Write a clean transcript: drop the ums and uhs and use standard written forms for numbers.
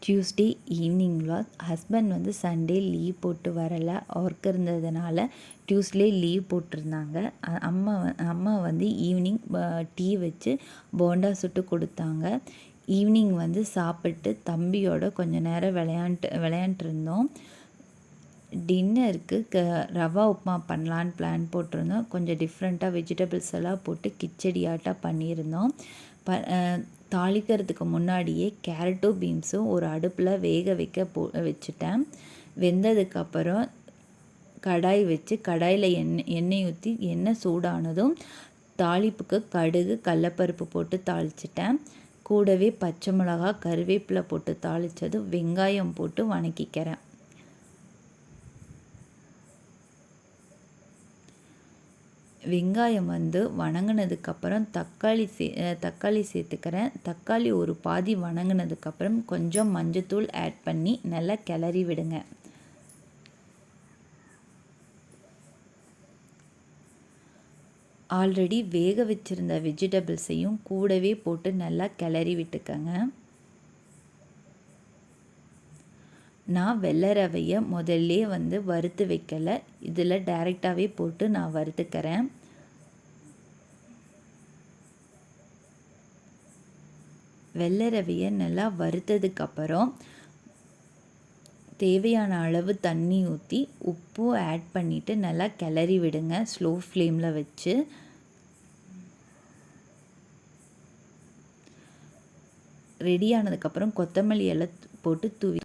Tuesday evening vlog. Husband வந்து Sunday leave போட்டு வரலை, ஒர்க் இருந்ததுனால டியூஸ்டே லீவ் போட்டிருந்தாங்க. அம்மா வந்து ஈவினிங் டீ வச்சு போண்டா சுட்டு கொடுத்தாங்க. ஈவினிங் வந்து சாப்பிட்டு தம்பியோட கொஞ்சம் நேரம் விளையாண்டுருந்தோம். டின்னருக்கு ரவா உப்புமா பண்ணலான்னு பிளான் போட்டிருந்தோம். கொஞ்சம் டிஃப்ரெண்ட்டாக வெஜிடபிள்ஸ் எல்லாம் போட்டு கிச்சடியாட்டாக பண்ணியிருந்தோம். தாளிக்கிறதுக்கு முன்னாடியே கேரட்டும் பீன்ஸும் ஒரு அடுப்பில் வேக வச்சுட்டேன். வெந்ததுக்கப்புறம் கடாய் வச்சு கடாயில் எண்ணெய் ஊற்றி எண்ணெய் சூடானதும் தாளிப்புக்கு கடுகு கடலப்பருப்பு போட்டு தாளிச்சிட்டேன். கூடவே பச்சை மிளகா கருவேப்பிலை போட்டு தாளித்ததும் வெங்காயம் போட்டு வணக்கிக்கிறேன். வெங்காயம் வந்து வணங்கினதுக்கப்புறம் தக்காளி சேர்த்துக்கிறேன். தக்காளி ஒரு பாதி வணங்கினதுக்கப்புறம் கொஞ்சம் மஞ்சத்தூள் ஆட் பண்ணி நல்லா கிளறி விடுங்க. ஆல்ரெடி வேக வச்சுருந்த வெஜிடபிள்ஸையும் கூடவே போட்டு நல்லா கிளறி விட்டுக்கங்க. நான் வெள்ளை ரவையை முதல்லே வந்து வறுத்து வைக்கலை, இதில் டைரெக்டாகவே போட்டு நான் வறுத்துக்கிறேன். வெள்ளை ரவையை நல்லா வறுத்ததுக்கப்புறம் தேவையான அளவு தண்ணி ஊற்றி உப்பு ஆட் பண்ணிவிட்டு நல்லா கிளறி விடுங்க ஸ்லோ ஃப்ளேமில் வச்சு. ரெடி ஆனதுக்கப்புறம் கொத்தமல்லி எல்லாம் போட்டு தூவி